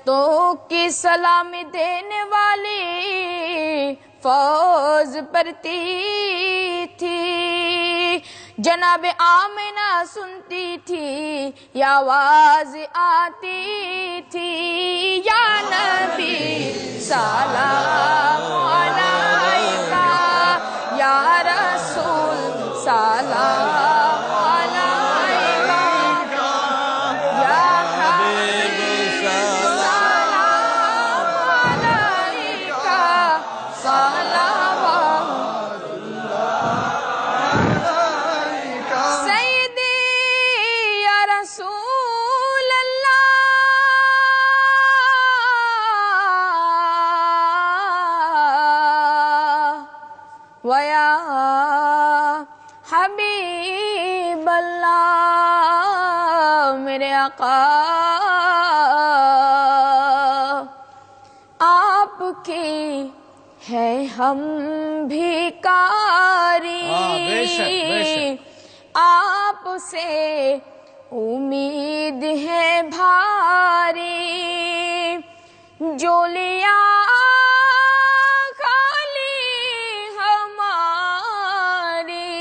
فرشتوں کی سلامی دینے والی فوج پڑتی تھی، جناب آمنہ سنتی تھی یہ آواز آتی تھی، یا نبی سلام علیکہ، یا رسول سلام علیکہ، یا حبیب سلام علیکہ، صلوات سیدی یا رسول اللہ، ویا حبیب اللہ، میرے آقا آپ کی ہے ہم بھکاری، آپ سے امید ہے بھاری، جولیاں خالی ہماری،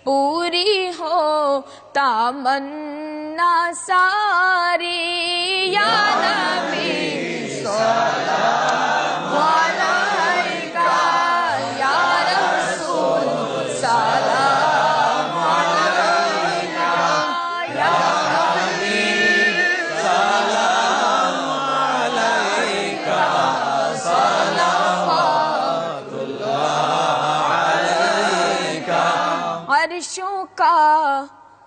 پوری ہو تمنا ساری، یا نبی سلام علیکہ، یا رسول سلام علیکہ، یا حبیب سلام علیکہ، صلوات اللہ علیکہ۔ عرشوں کا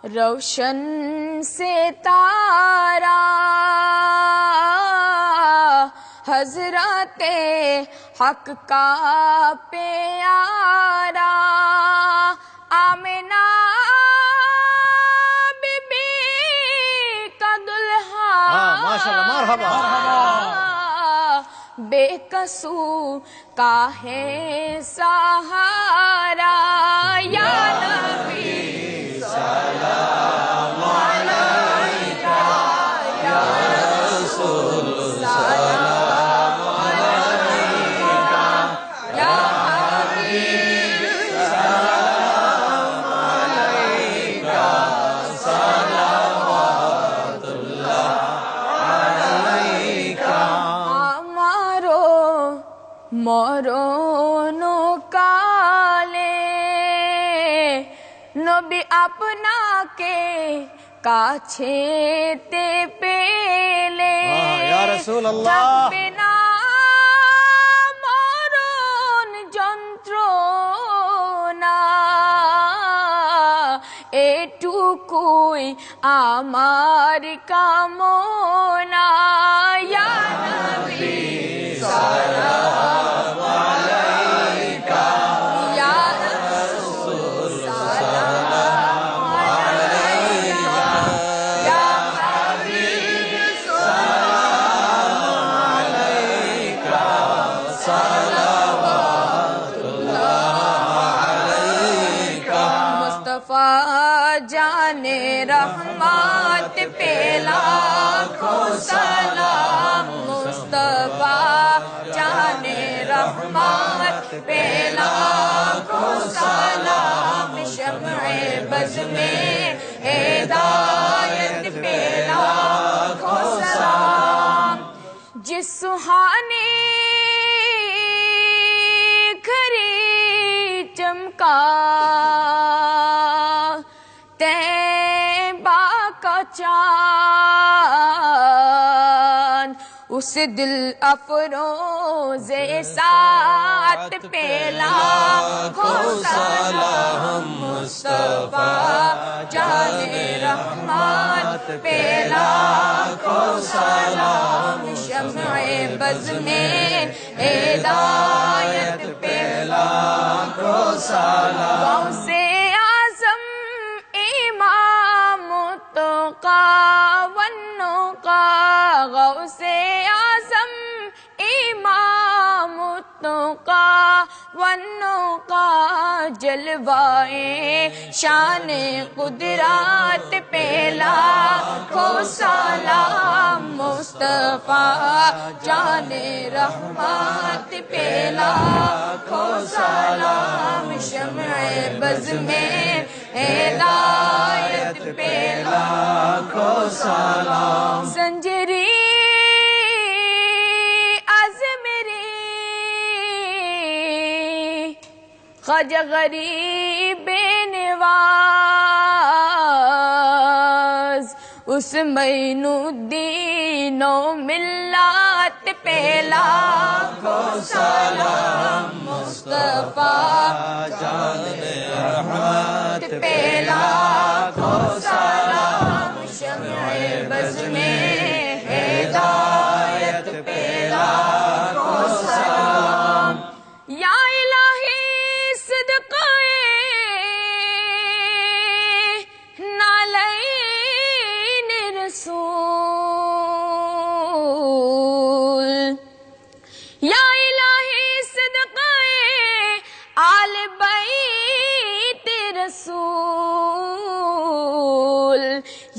روشن ستارہ حضرت حق کا پیارا، آمنہ بی بی کا دلہا، ماشاءاللہ، مرحبا۔ بے قصو کا ہے سہارا، یا نبی سلام علیکہ، یا رسول سلام علیکہ، یا حبیب سلام علیکہ، صلوات اللہ علیکہ۔ ہمارو মরণো কালে নবী আপনাকে কাছেতে পেলে ইয়া রাসূলুল্লাহ থাকবে না মরণ যন্ত্রণা, এটুকুই আমার কামনা, ইয়া নবী সালাম আলাইকা, ইয়া রাসূল সালাম আলাইকা, ইয়া হাবিব সালাম আলাইকা, সালাওয়াতুল্লাহ আলাইকা। মুস্তাফা জানে রহমত পে লাখোं سلام، مصطفیٰ جانے رحمت پہ لاکھوں سلام، شمع بز میں ہدایت پہ لاکھوں سلام، جس سہانے کھری چمکا طیبہ کا چاند، اس دل افروز ساتھ پہ لاکھوں سلام، مصطفیٰ جانے رحمت پہ لاکھوں سلام، شمع بز میں ہدایت پہ لاکھوں سلام، غوث اعظم امام التقیٰ والنقیٰ، غوث اعظم امام التقیٰ والنقیٰ، جلوائے شان قدرت پہ لاکھوں سلام، मुस्तफा जाने रहमत पे लाखों सलाम शम्ए बज़ में हिदायत पे लाखों सलाम संजरी ख्वाजा गरीब नवाज उस मैनुद्दीन मिल्लत पे लाखों सलाम मुस्तफा जाने रहमत पे लाखों सलाम शम्ए बज़ में हिदायत पे लाखों सलाम या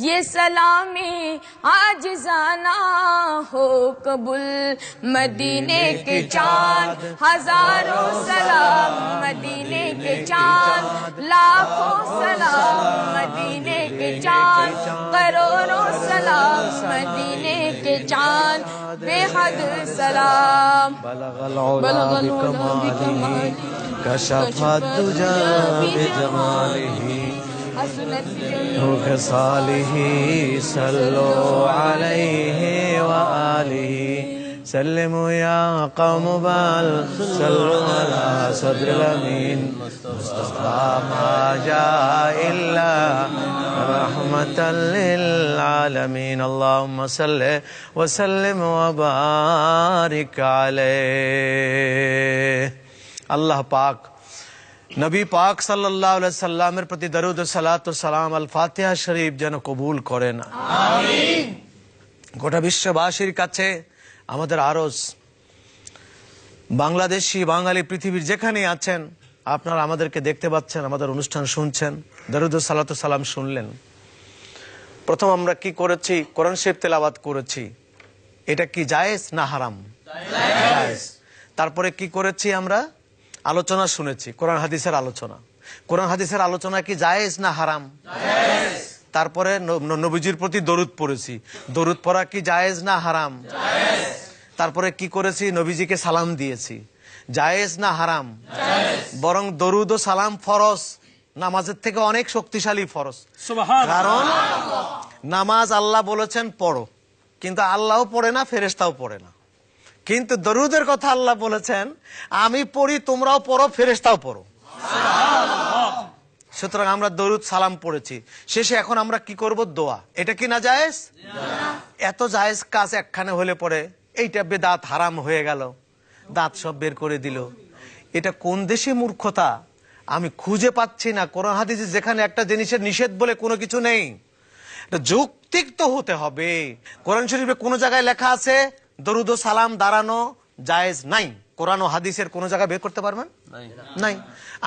ये सलामी आजिज़ाना हो कबूल मदीने के चाँद हजारों सलाम मदीने के चाँद लाखों सलाम मदीने के चाँद करोड़ों सलाम मदीने के चाँद बेहद सलाम बलगल उला बिकमालिही कशफत दुजा बिजमालिही खसालिही सल्लो अलैहि व आलिहि सल्लिमु या कौम बल सल्लु अला सद्रिल अमीन मुस्तफा मा जाअ इल्ला रहमतल लिल आलमीन अल्लाहुम्मा सल्लि व सल्लिम व बारिक अलैहि। अल्लाह पाक नबी पाक सल्लल्लाहु अलैहि वसल्लमेर प्रति दरूद व सलात व सलाम अल फातिहा शरीफ যেন কবুল করেন আমিন। গোটা বিশ্ববাসীর কাছে আমাদের আরজ বাংলাদেশি বাঙালি পৃথিবীর যেখানে আছেন আপনারা আমাদেরকে দেখতে পাচ্ছেন আমাদের অনুষ্ঠান শুনছেন দরুদ ও সালাত ও সালাম শুনলেন। প্রথম আমরা কি করেছি কোরআন শরীফ তেলাওয়াত করেছি এটা কি জায়েজ না হারাম জায়েজ। তারপরে কি করেছি আমরা আলোচনা শুনেছি কোরআন হাদিসের আলোচনা। কোরআন হাদিসের আলোচনা কি জায়েজ না হারাম জায়েজ। তারপরে নবীজির প্রতি দরুদ পড়েছি দরুদ পড়া কি জায়েজ না হারাম জায়েজ। তারপরে কি করেছি নবীজিকে সালাম দিয়েছি জায়েজ না হারাম জায়েজ। বরং দরুদ ও সালাম ফরজ নামাজের থেকে অনেক শক্তিশালী ফরজ সুবহানাল্লাহ। কারণ নামাজ আল্লাহ বলেছেন পড়ো কিন্তু আল্লাহও পড়ে না ফেরেশতাও পড়ে না কিন্তু দরুদের কথা আল্লাহ বলেছেন আমি পড়ি তোমরাও পড়ো ফেরেশতাও পড়ো সুবহানাল্লাহ। সুতরাং আমরা দরুদ সালাম পড়েছি শেষে এখন আমরা কি করব দোয়া এটা কি না জায়েজ না। এত জায়েজ কাজ একখানে হলে পরে এইটা বেদাত হারাম হয়ে গেল দাঁত সব বের করে দিল এটা কোন দেশে মূর্খতা আমি খুঁজে পাচ্ছি না। কোরআন হাদিসে যেখানে একটা জিনিসের নিষেধ বলে কোনো কিছু নেই এটা যৌক্তিক তো হতে হবে। কোরআন শরীফে কোন জায়গায় লেখা আছে দরুদ ও সালাম দাঁড়ানো জায়েজ নাই কোরআন ও হাদিসের কোন জায়গায় বের করতে পারবেন নাই।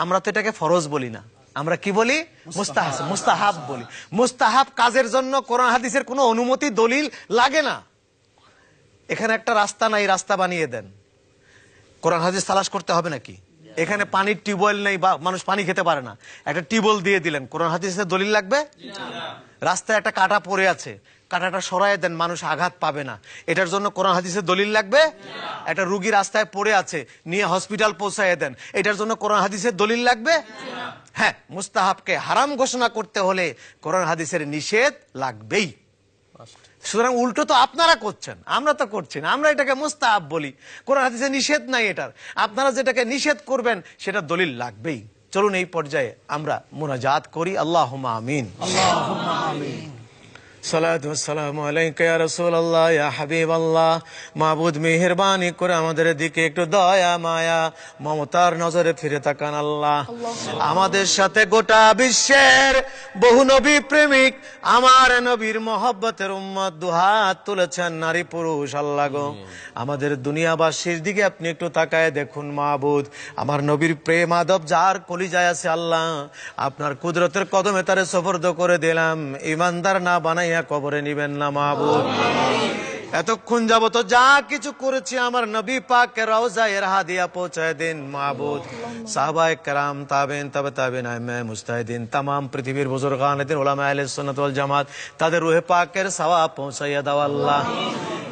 আমরা তো এটাকে ফরজ বলি না আমরা কি বলি মুস্তাহাব বলি। মুস্তাহাব কাজের জন্য কোরআন হাদিসের কোনো অনুমতি দলিল লাগে না। এখানে একটা রাস্তা নাই রাস্তা বানিয়ে দেন কোরআন হাদিস তালাশ করতে হবে নাকি? এখানে পানির টিউবওয়েল নেই বা মানুষ পানি খেতে পারে না একটা টিউবওয়েল দিয়ে দিলেন কোরআন হাদিসের দলিল লাগবে? রাস্তায় একটা কাঁটা পড়ে আছে কাঁটাটা সরায় দেন মানুষ আঘাত পাবে না এটার জন্য কোরআন হাদিসের দলিল লাগবে? একটা রোগী রাস্তায় পড়ে আছে নিয়ে হসপিটাল পৌঁছায় দেন এটার জন্য কোরআন হাদিসের দলিল লাগবে? হ্যাঁ মুস্তাহাবকে হারাম ঘোষণা করতে হলে কোরআন হাদিসের নিষেধ লাগবেই। সুতরাং উল্টো তো আপনারা করছেন আমরা তো করছি না আমরা এটাকে মুস্তাহাব বলি কোরআন হাদিসে নিষেধ নাই এটার আপনারা যেটাকে নিষেধ করবেন সেটা দলিল লাগবেই। চলুন এই পর্যায়ে আমরা মুনাজাত করি আল্লাহুম্মা আমিন আল্লাহুম্মা আমিন। সালাতু ওয়াসসালামু আলাইকা ইয়া রাসূলুল্লাহ ইয়া হাবিবাল্লাহ। মাবুদ মেহেরবানি করে আমাদের দিকে একটু দয়া মায়া মমতার নজরে ফিরে তাকান আল্লাহ। আমাদের সাথে গোটা বিশ্বের বহু নবী প্রেমিক আমার নবীর মহব্বতের উম্মত দুহাত তুলেছেন নারী পুরুষ আল্লাহ গো আমাদের দুনিয়াবাসীর দিকে আপনি একটু তাকায় দেখুন মাবুদ আমার নবীর প্রেম আদব যার কলিজায় আছে আল্লাহ আপনার কুদরতের কদমে তারে সুপর্দ করে দিলাম ইমানদার না বানাই কবরে নিবেন না মাবুদ। এতক্ষণ যাবত যা কিছু করেছি আমার নবী পাকের রওজায় হাদিয়া পৌঁছায় দিন মাবুদ। সাহাবায়ে কেরাম, তাবেইন, তাবে তাবেইন, আইম্মায়ে মুজতাহিদিন, তামাম পৃথিবীর বুজুর্গানে দিন, উলামায়ে আহলে সুন্নাত ওয়াল জামাত, তাদের রূহে পাকের সওয়াব পৌঁছাইয়া দাও আল্লাহ।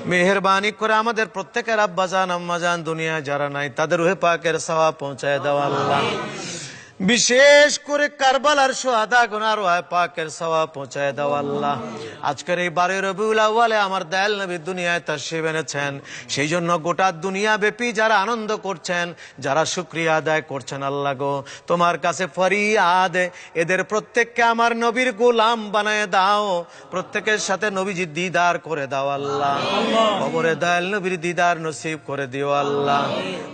মেহেরবানি করে আমাদের প্রত্যেকের আব্বাজান আম্মাজান দুনিয়ায় যারা নাই তাদের রূহে পাকের সওয়াব পৌঁছাইয়া দাও আল্লাহ। বিশেষ করে কারবালার শুহাদা গুনার রূহে পাকের সওয়াব পৌঁছায় দাও আল্লাহ। আজকের এই 12 রবিউল আউয়ালে আমার দয়াল নবী দুনিয়ায় তাশরীফ এনেছেন, সেই জন্য গোটা দুনিয়া ব্যাপী যারা আনন্দ করছেন, যারা শুকরিয়া আদায় করছেন, আল্লাহ গো তোমার কাছে ফরিয়াদ, এদের প্রত্যেককে আমার নবীর গোলাম বানায় দাও, প্রত্যেকের সাথে নবীজির দিদার করে দাও আল্লাহ। কবরে দয়াল নবীর দিদার নসিব করে দিও আল্লাহ।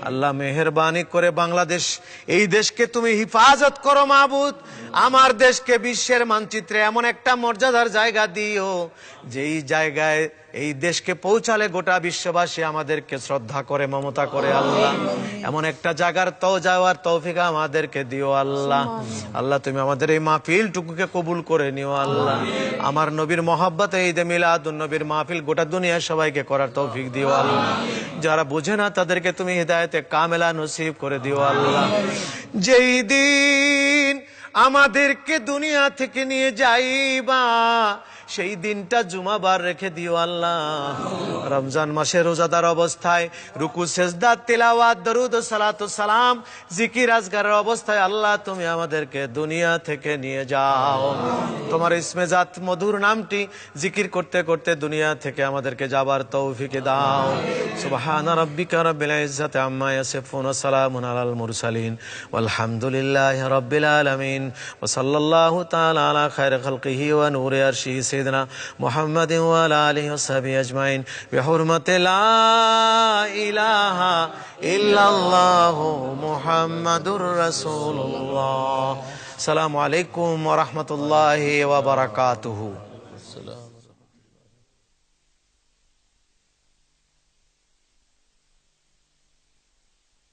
আল্লাহ মেহেরবানি করে বাংলাদেশ, এই দেশকে তুমি হিফাজত করো মাবুদ। আমার দেশকে বিশ্বের মানচিত্রে এমন একটা মর্যাদার জায়গা দিও, যেই জায়গায় এই দেশকে পৌঁছালে গোটা বিশ্ববাসী আমাদেরকে শ্রদ্ধা করে, মমতা করে আল্লাহ। এমন একটা জায়গার যাওয়ার তৌফিক আমাদেরকে দিও আল্লাহ। আল্লাহ তুমি আমাদের এই মাহফিলটুকুকে কবুল করে নিও আল্লাহ। আমার নবীর মহব্বতে ঈদে মিলাদুন নবীর মাহফিল গোটা দুনিয়া সবাইকে করার তৌফিক দিও আল্লাহ। যারা বুঝে না তাদেরকে তুমি হিদায়াতে কামেলা নসিব করে দিও আল্লাহ। যেই দিন আমাদেরকে দুনিয়া থেকে নিয়ে যাইবা, সেই দিনটা জুমাবার রেখে দিও আল্লাহ। রমজান মাসে রোজাদার অবস্থায় রুকু সেজদা তিলাওয়াত দরুদ ও সালাতু সালাম জিকির আজগারের অবস্থায় আল্লাহ তুমি আমাদেরকে দুনিয়া থেকে নিয়ে যাও। তোমার ইসমে জাত মধুর নামটি জিকির করতে করতে দুনিয়া থেকে আমাদেরকে যাবার তৌফিক দাও। সুবহান রাব্বিকা রাব্বিল ইজ্জাতি আম্মা ইয়াসিফুন ওয়া সালামুন আলাল মুরসালিন ওয়ালহামদুলিল্লাহি রাব্বিল আলামিন ওয়া সাল্লাল্লাহু তাআলা আলা খায়রি খালকিহি ওয়া নূরি আরশিহি সাইয়্যিদিনা মুহাম্মাদিন ওয়া আলা আলিহি ওয়া সাহবিহি আজমাইন বিহুরমাতি লা ইলাহা ইল্লাল্লাহু মুহাম্মাদুর রাসূলুল্লাহ। আসসালামু আলাইকুম ওয়া রাহমাতুল্লাহি ওয়া বারাকাতুহু।